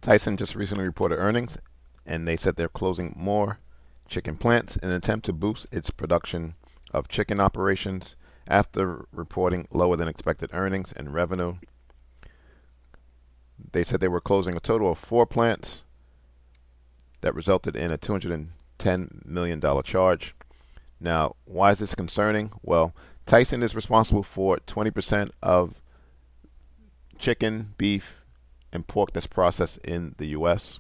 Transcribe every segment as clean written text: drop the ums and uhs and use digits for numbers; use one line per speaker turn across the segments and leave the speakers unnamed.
Tyson just recently reported earnings, and they said they're closing more chicken plants in an attempt to boost its production of chicken operations after reporting lower than expected earnings and revenue. They said they were closing a total of 4 plants that resulted in a $210 million charge. Now, why is this concerning? Well, Tyson is responsible for 20% of chicken, beef, and pork that's processed in the U.S.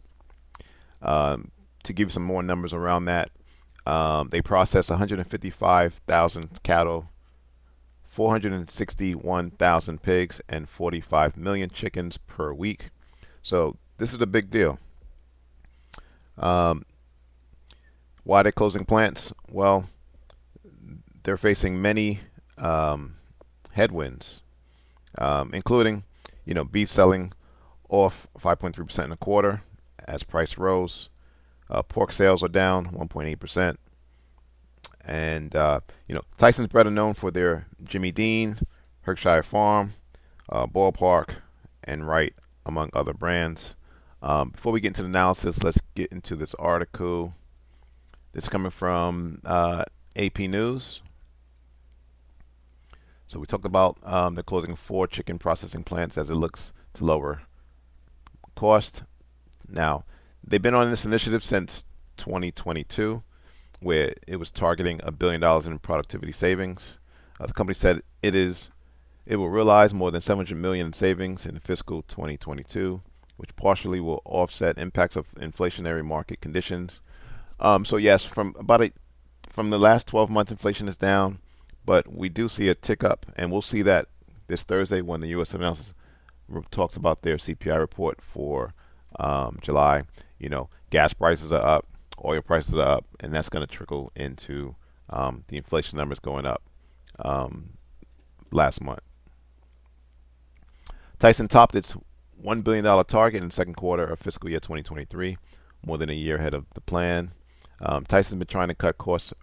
To give you some more numbers around that, they process 155,000 cattle, 461,000 pigs, and 45 million chickens per week. So this is a big deal. Um, why are they closing plants? Well, they're facing many headwinds, including, beef selling off 5.3% in a quarter as price rose. Pork sales are down 1.8%. And, Tyson's better known for their Jimmy Dean, Berkshire Farm, Ballpark, and Wright, among other brands. Before we get into the analysis, let's get into this article. This is coming from AP News. So we talked about the closing of 4 chicken processing plants as it looks to lower cost. Now, they've been on this initiative since 2022, where it was targeting $1 billion in productivity savings. The company said it will realize more than $700 million in savings in fiscal 2022, which partially will offset impacts of inflationary market conditions. So yes, from the last 12 months, inflation is down, but we do see a tick up, and we'll see that this Thursday when the U.S. talks about their CPI report for July. Gas prices are up, oil prices are up, and that's going to trickle into the inflation numbers going up last month. Tyson topped its $1 billion target in the second quarter of fiscal year 2023, more than a year ahead of the plan. Tyson's been trying to cut costs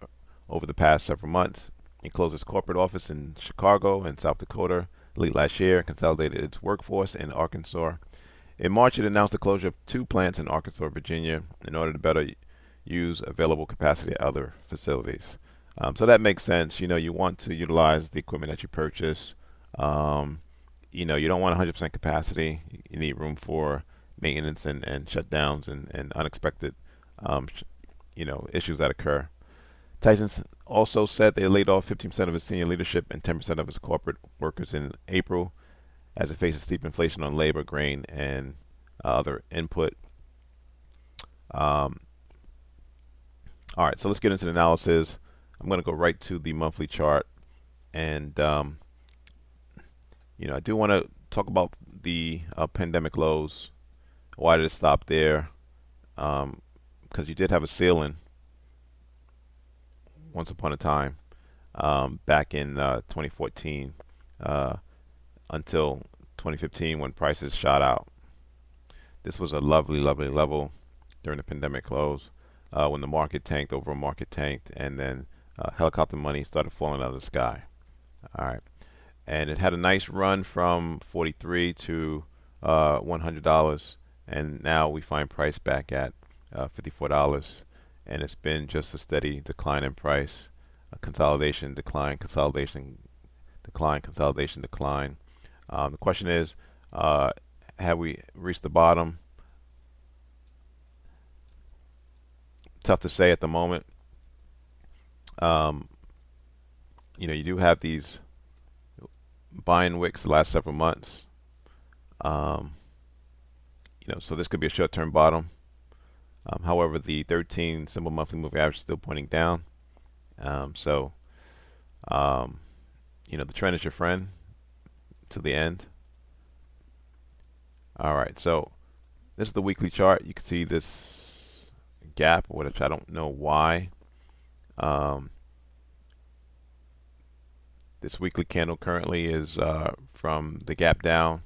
over the past several months. It closed its corporate office in Chicago and South Dakota late last year and consolidated its workforce in Arkansas. In March, it announced the closure of 2 plants in Arkansas, Virginia, in order to better use available capacity at other facilities. So that makes sense. You want to utilize the equipment that you purchase. You don't want 100% capacity. You need room for maintenance and shutdowns and unexpected, issues that occur. Tyson also said they laid off 15% of its senior leadership and 10% of its corporate workers in April as it faces steep inflation on labor, grain, and other input. All right, so let's get into the analysis. I'm going to go right to the monthly chart, and I do want to talk about the pandemic lows. Why did it stop there? Because you did have a ceiling once upon a time back in 2014 until 2015 when prices shot out. This was a lovely, lovely level during the pandemic lows when the market tanked, overall market tanked, and then helicopter money started falling out of the sky. All right. And it had a nice run from 43 to $100, and now we find price back at $54, and it's been just a steady decline in price, consolidation, decline, consolidation, decline, consolidation, decline. The question is, have we reached the bottom? Tough to say at the moment. You do have these buying wicks the last several months. So this could be a short-term bottom. However, the 13 simple monthly moving average is still pointing down. The trend is your friend to the end. All right, so this is the weekly chart. You can see this gap, which I don't know why. This weekly candle currently is from the gap down.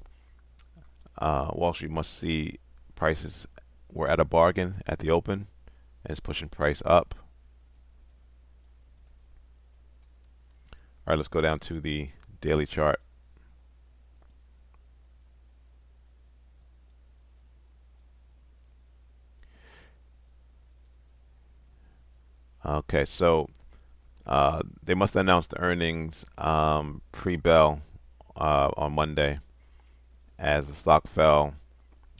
Wall Street must see prices were at a bargain at the open, and it's pushing price up. All right, let's go down to the daily chart. Okay, so they must have announced the earnings pre-bell on Monday, as the stock fell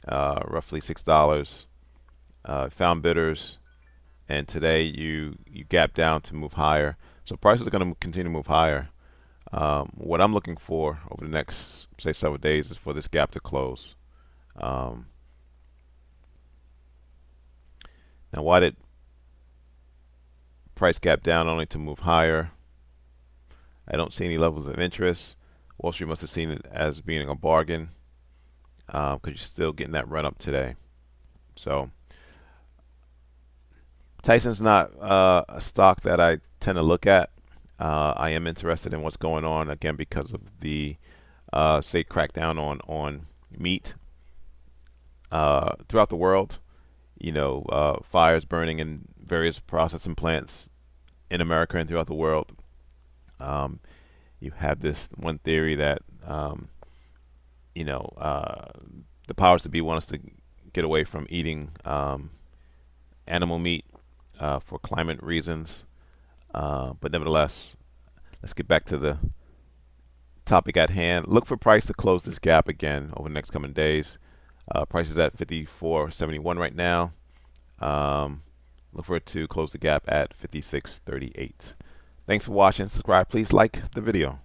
roughly $6. Found bidders, and today you gap down to move higher. So prices are going to continue to move higher. What I'm looking for over the next, say, several days is for this gap to close. Um, Now, why did price gap down only to move higher? I don't see any levels of interest. Wall Street must have seen it as being a bargain because you're still getting that run up today. So Tyson's not a stock that I tend to look at. I am interested in what's going on again because of the say crackdown on meat throughout the world. Fires burning in various processing plants in America and throughout the world. You have this one theory that you know the powers that be want us to get away from eating animal meat for climate reasons. But nevertheless, let's get back to the topic at hand. Look for price to close this gap again over the next coming days. Price is at 54.71 right now. Look for it to close the gap at 56.38. Thanks for watching. Subscribe. Please like the video.